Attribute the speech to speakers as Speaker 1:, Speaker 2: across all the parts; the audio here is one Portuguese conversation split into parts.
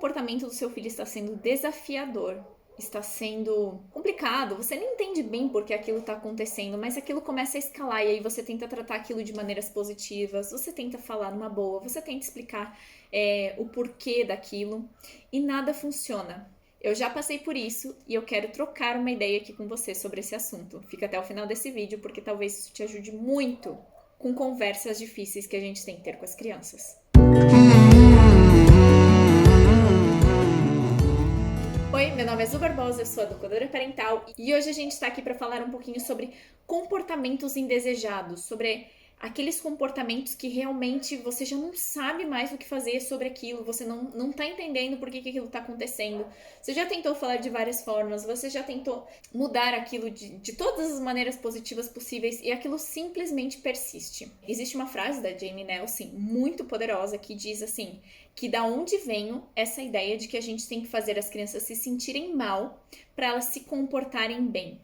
Speaker 1: comportamento do seu filho está sendo desafiador, está sendo complicado, você nem entende bem por que aquilo está acontecendo, mas aquilo começa a escalar e aí você tenta tratar aquilo de maneiras positivas, você tenta falar numa boa, você tenta explicar o porquê daquilo e nada funciona. Eu já passei por isso e eu quero trocar uma ideia aqui com você sobre esse assunto. Fica até o final desse vídeo porque talvez isso te ajude muito com conversas difíceis que a gente tem que ter com as crianças. Oi, meu nome é Zu Barbosa, eu sou educadora parental e hoje a gente está aqui para falar um pouquinho sobre comportamentos indesejados, sobre aqueles comportamentos que realmente você já não sabe mais o que fazer sobre aquilo, você não tá entendendo por que aquilo tá acontecendo. Você já tentou falar de várias formas, você já tentou mudar aquilo de todas as maneiras positivas possíveis e aquilo simplesmente persiste. Existe uma frase da Jane Nelson muito poderosa que diz assim, que da onde vem essa ideia de que a gente tem que fazer as crianças se sentirem mal para elas se comportarem bem.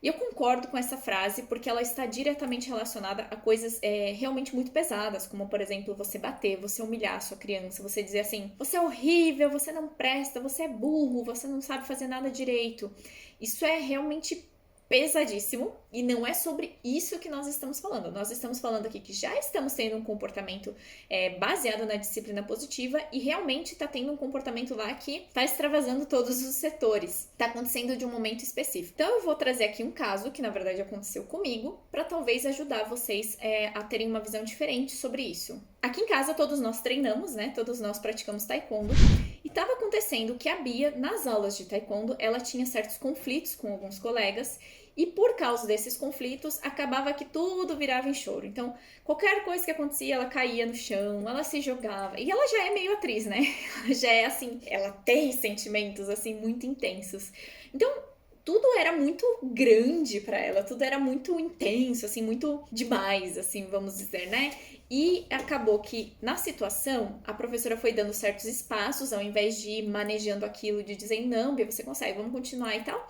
Speaker 1: E eu concordo com essa frase porque ela está diretamente relacionada a coisas realmente muito pesadas, como, por exemplo, você bater, você humilhar a sua criança, você dizer assim, você é horrível, você não presta, você é burro, você não sabe fazer nada direito. Isso é realmente pesadíssimo e não é sobre isso que nós estamos falando. Nós estamos falando aqui que já estamos tendo um comportamento baseado na disciplina positiva e realmente está tendo um comportamento lá que está extravasando todos os setores. Está acontecendo de um momento específico. Então eu vou trazer aqui um caso que na verdade aconteceu comigo para talvez ajudar vocês a terem uma visão diferente sobre isso. Aqui em casa todos nós treinamos, né? Todos nós praticamos taekwondo. E estava acontecendo que a Bia, nas aulas de taekwondo, ela tinha certos conflitos com alguns colegas e por causa desses conflitos, acabava que tudo virava em choro. Então, qualquer coisa que acontecia, ela caía no chão, ela se jogava. E ela já é meio atriz, né? Ela já é assim, ela tem sentimentos assim muito intensos. Então, tudo era muito grande para ela, tudo era muito intenso, assim, muito demais, assim, vamos dizer, né? E acabou que, na situação, a professora foi dando certos espaços, ao invés de ir manejando aquilo, de dizer, não, Bia, você consegue, vamos continuar e tal.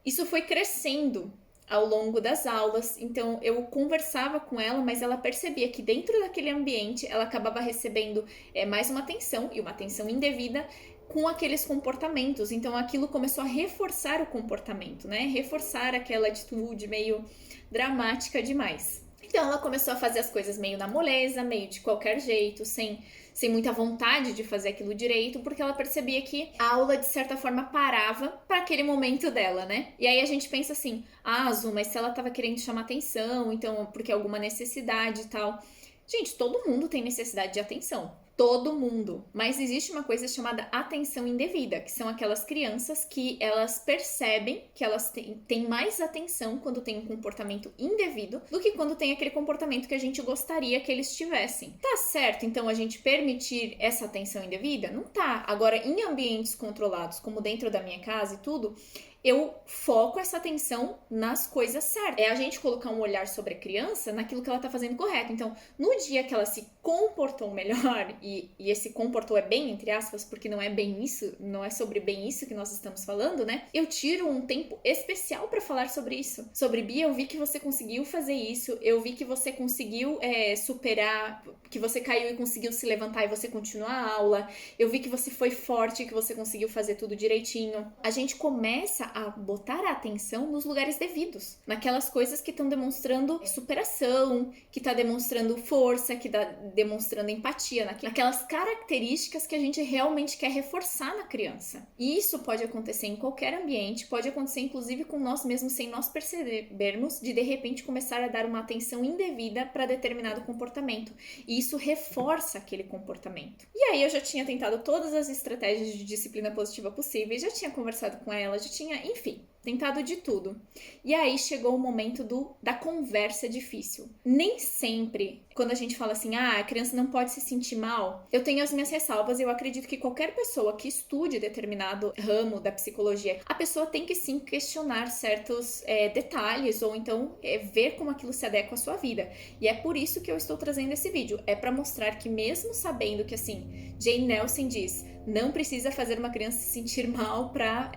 Speaker 1: Isso foi crescendo ao longo das aulas, então eu conversava com ela, mas ela percebia que dentro daquele ambiente ela acabava recebendo mais uma atenção, e uma atenção indevida, com aqueles comportamentos. Então aquilo começou a reforçar o comportamento, né? Reforçar aquela atitude meio dramática demais. Então ela começou a fazer as coisas meio na moleza, meio de qualquer jeito, sem muita vontade de fazer aquilo direito, porque ela percebia que a aula de certa forma parava para aquele momento dela, né? E aí a gente pensa assim, Zu, mas se ela tava querendo chamar atenção, então porque alguma necessidade e tal. Gente, todo mundo tem necessidade de atenção. Todo mundo. Mas existe uma coisa chamada atenção indevida, que são aquelas crianças que elas percebem que elas têm mais atenção quando tem um comportamento indevido do que quando tem aquele comportamento que a gente gostaria que eles tivessem. Tá certo, então, a gente permitir essa atenção indevida? Não tá. Agora, em ambientes controlados, como dentro da minha casa e tudo, eu foco essa atenção nas coisas certas. É a gente colocar um olhar sobre a criança naquilo que ela tá fazendo correto. Então, no dia que ela se comportou melhor, e esse comportou é bem entre aspas, porque não é bem isso, não é sobre bem isso que nós estamos falando, né? Eu tiro um tempo especial para falar sobre isso. Sobre Bia, eu vi que você conseguiu fazer isso, eu vi que você conseguiu superar, que você caiu e conseguiu se levantar e você continua a aula, eu vi que você foi forte, que você conseguiu fazer tudo direitinho. A gente começa a botar a atenção nos lugares devidos, naquelas coisas que estão demonstrando superação, que está demonstrando força, que está demonstrando empatia, naquelas características que a gente realmente quer reforçar na criança. E isso pode acontecer em qualquer ambiente, pode acontecer inclusive com nós mesmos sem nós percebermos, de repente começar a dar uma atenção indevida para determinado comportamento. E isso reforça aquele comportamento. E aí eu já tinha tentado todas as estratégias de disciplina positiva possíveis, já tinha conversado com ela, já tinha, enfim, tentado de tudo. E aí chegou o momento da conversa difícil. Nem sempre, quando a gente fala assim, a criança não pode se sentir mal, eu tenho as minhas ressalvas e eu acredito que qualquer pessoa que estude determinado ramo da psicologia, a pessoa tem que sim questionar certos detalhes ou então ver como aquilo se adequa à sua vida. E é por isso que eu estou trazendo esse vídeo. É para mostrar que mesmo sabendo que assim, Jane Nelson diz, não precisa fazer uma criança se sentir mal para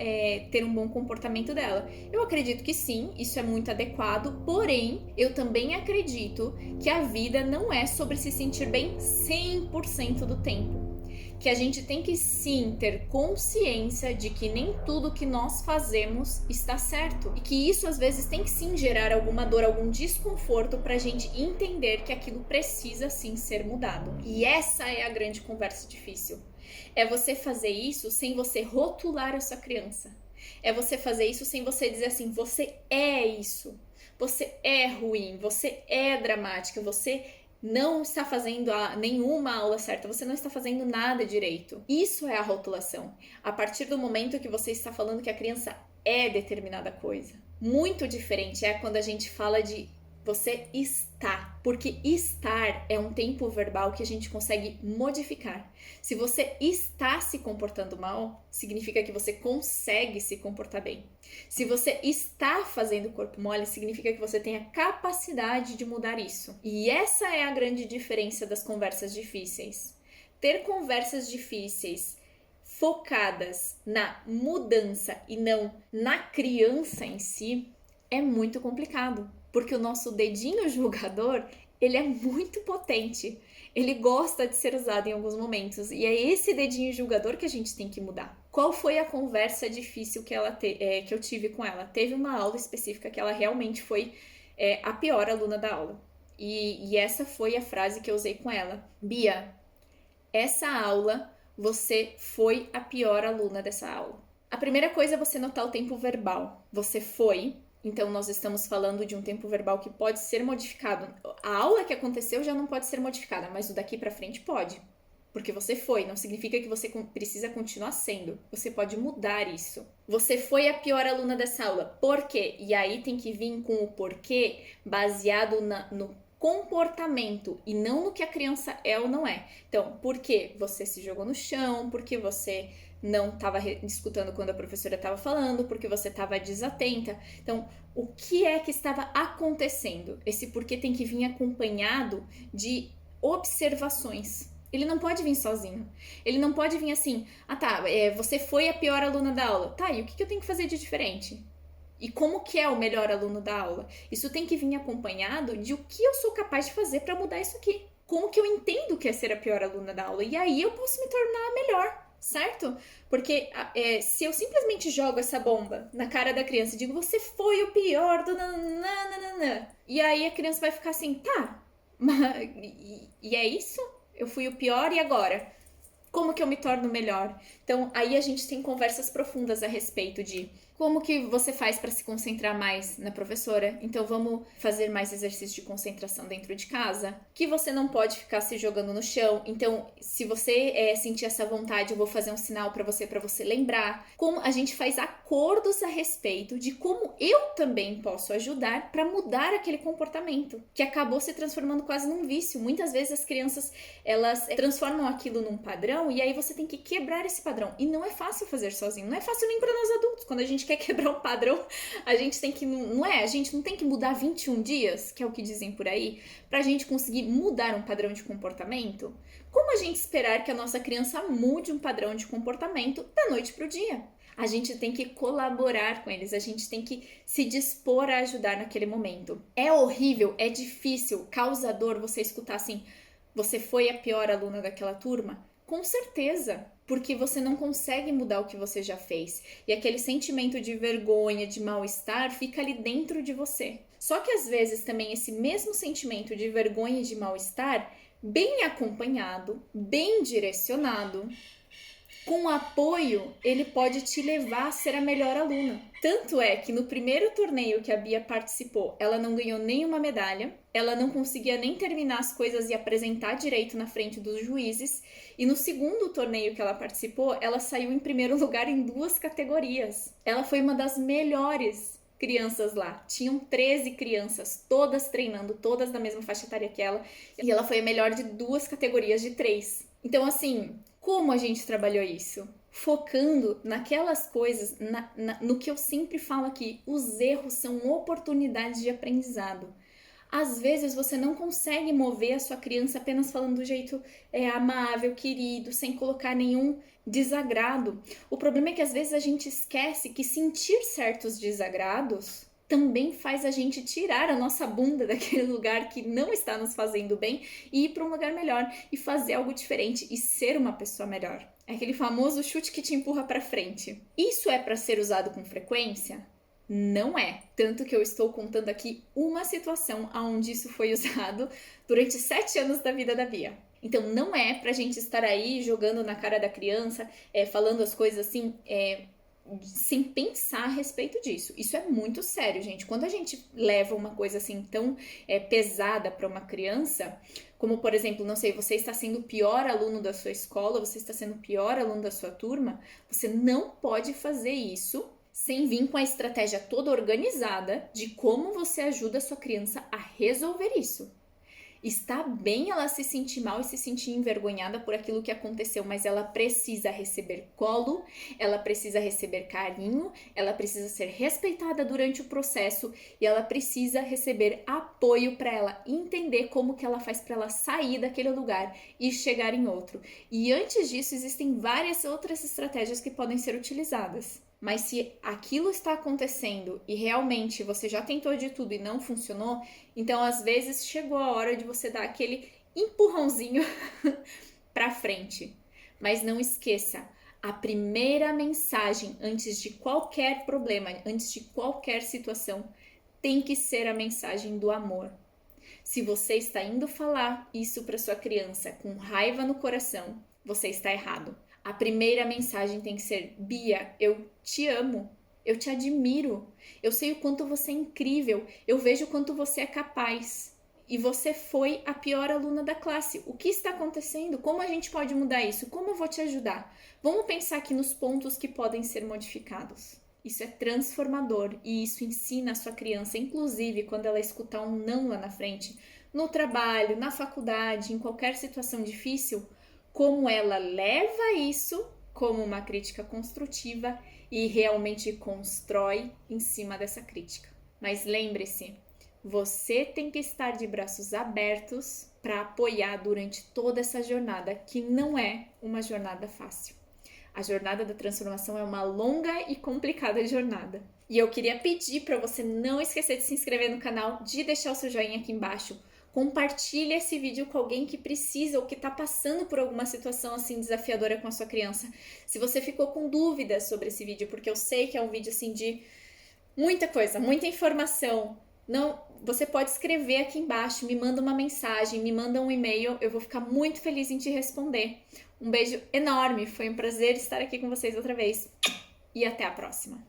Speaker 1: ter um bom comportamento dela. Eu acredito que sim, isso é muito adequado, porém, eu também acredito que a vida não é sobre se sentir bem 100% do tempo. que a gente tem que sim ter consciência de que nem tudo que nós fazemos está certo e que isso às vezes tem que sim gerar alguma dor, algum desconforto pra gente entender que aquilo precisa sim ser mudado. E essa é a grande conversa difícil. É você fazer isso sem você rotular a sua criança. É você fazer isso sem você dizer assim, você é isso. Você é ruim, você é dramática, você não está fazendo nenhuma aula certa, você não está fazendo nada direito. Isso é a rotulação. A partir do momento que você está falando que a criança é determinada coisa. Muito diferente é quando a gente fala de você está, porque estar é um tempo verbal que a gente consegue modificar. Se você está se comportando mal, significa que você consegue se comportar bem. Se você está fazendo corpo mole, significa que você tem a capacidade de mudar isso. E essa é a grande diferença das conversas difíceis. Ter conversas difíceis focadas na mudança e não na criança em si é muito complicado, porque o nosso dedinho julgador, ele é muito potente. Ele gosta de ser usado em alguns momentos. E é esse dedinho julgador que a gente tem que mudar. Qual foi a conversa difícil que eu tive com ela? Teve uma aula específica que ela realmente foi a pior aluna da aula. E essa foi a frase que eu usei com ela. Bia, essa aula você foi a pior aluna dessa aula. A primeira coisa é você notar o tempo verbal. Você foi... Então, nós estamos falando de um tempo verbal que pode ser modificado. A aula que aconteceu já não pode ser modificada, mas o daqui pra frente pode. Porque você foi, não significa que você precisa continuar sendo. Você pode mudar isso. Você foi a pior aluna dessa aula. Por quê? E aí tem que vir com o porquê baseado no comportamento e não no que a criança é ou não é. Então, por que você se jogou no chão? Por que você não estava escutando quando a professora estava falando, porque você estava desatenta. Então, o que é que estava acontecendo? Esse porquê tem que vir acompanhado de observações. Ele não pode vir sozinho. Ele não pode vir assim, você foi a pior aluna da aula. Tá, e o que eu tenho que fazer de diferente? E como que é o melhor aluno da aula? Isso tem que vir acompanhado de o que eu sou capaz de fazer para mudar isso aqui. Como que eu entendo que é ser a pior aluna da aula? E aí eu posso me tornar melhor. Certo? Porque se eu simplesmente jogo essa bomba na cara da criança e digo, você foi o pior do nananana, e aí a criança vai ficar assim, tá, e é isso? Eu fui o pior e agora? Como que eu me torno melhor? Então, aí a gente tem conversas profundas a respeito de como que você faz para se concentrar mais na professora. Então, vamos fazer mais exercício de concentração dentro de casa. Que você não pode ficar se jogando no chão. Então, se você sentir essa vontade, eu vou fazer um sinal para você lembrar. Como a gente faz acordos a respeito de como eu também posso ajudar para mudar aquele comportamento que acabou se transformando quase num vício. Muitas vezes as crianças, elas transformam aquilo num padrão e aí você tem que quebrar esse padrão. E não é fácil fazer sozinho. Não é fácil nem para nós adultos. Quando a gente quer quebrar um padrão, a gente tem que, a gente não tem que mudar 21 dias, que é o que dizem por aí, pra gente conseguir mudar um padrão de comportamento. Como a gente esperar que a nossa criança mude um padrão de comportamento da noite pro dia? A gente tem que colaborar com eles, a gente tem que se dispor a ajudar naquele momento. É horrível, é difícil, causador você escutar assim, você foi a pior aluna daquela turma? Com certeza, porque você não consegue mudar o que você já fez. E aquele sentimento de vergonha, de mal-estar, fica ali dentro de você. Só que às vezes também esse mesmo sentimento de vergonha e de mal-estar, bem acompanhado, bem direcionado, com apoio, ele pode te levar a ser a melhor aluna. Tanto é que no primeiro torneio que a Bia participou, ela não ganhou nenhuma medalha, ela não conseguia nem terminar as coisas e apresentar direito na frente dos juízes, e no segundo torneio que ela participou, ela saiu em primeiro lugar em 2 categorias. Ela foi uma das melhores crianças lá. Tinham 13 crianças, todas treinando, todas da mesma faixa etária que ela, e ela foi a melhor de 2 categorias de 3. Então, assim, como a gente trabalhou isso? Focando naquelas coisas, no que eu sempre falo aqui, os erros são oportunidades de aprendizado. Às vezes você não consegue mover a sua criança apenas falando do jeito amável, querido, sem colocar nenhum desagrado. O problema é que às vezes a gente esquece que sentir certos desagrados também faz a gente tirar a nossa bunda daquele lugar que não está nos fazendo bem e ir para um lugar melhor e fazer algo diferente e ser uma pessoa melhor. É aquele famoso chute que te empurra para frente. Isso é para ser usado com frequência? Não é. Tanto que eu estou contando aqui uma situação onde isso foi usado durante 7 anos da vida da Bia. Então não é pra gente estar aí jogando na cara da criança, falando as coisas assim, sem pensar a respeito disso. Isso é muito sério, gente. Quando a gente leva uma coisa assim tão pesada para uma criança, como por exemplo, não sei, você está sendo o pior aluno da sua escola, você está sendo o pior aluno da sua turma, você não pode fazer isso sem vir com a estratégia toda organizada de como você ajuda a sua criança a resolver isso. Está bem ela se sentir mal e se sentir envergonhada por aquilo que aconteceu, mas ela precisa receber colo, ela precisa receber carinho, ela precisa ser respeitada durante o processo e ela precisa receber apoio para ela entender como que ela faz para ela sair daquele lugar e chegar em outro. E antes disso, existem várias outras estratégias que podem ser utilizadas. Mas se aquilo está acontecendo e realmente você já tentou de tudo e não funcionou, então às vezes chegou a hora de você dar aquele empurrãozinho para frente. Mas não esqueça, a primeira mensagem antes de qualquer problema, antes de qualquer situação, tem que ser a mensagem do amor. Se você está indo falar isso para sua criança com raiva no coração, você está errado. A primeira mensagem tem que ser: Bia, eu te amo, eu te admiro, eu sei o quanto você é incrível, eu vejo o quanto você é capaz. E você foi a pior aluna da classe. O que está acontecendo? Como a gente pode mudar isso? Como eu vou te ajudar? Vamos pensar aqui nos pontos que podem ser modificados. Isso é transformador e isso ensina a sua criança, inclusive quando ela escutar um não lá na frente, no trabalho, na faculdade, em qualquer situação difícil, como ela leva isso como uma crítica construtiva e realmente constrói em cima dessa crítica. Mas lembre-se, você tem que estar de braços abertos para apoiar durante toda essa jornada, que não é uma jornada fácil. A jornada da transformação é uma longa e complicada jornada. E eu queria pedir para você não esquecer de se inscrever no canal, de deixar o seu joinha aqui embaixo. Compartilhe esse vídeo com alguém que precisa ou que está passando por alguma situação assim desafiadora com a sua criança. Se você ficou com dúvidas sobre esse vídeo, porque eu sei que é um vídeo assim de muita coisa, muita informação, não, você pode escrever aqui embaixo, me manda uma mensagem, me manda um e-mail, eu vou ficar muito feliz em te responder. Um beijo enorme, foi um prazer estar aqui com vocês outra vez e até a próxima.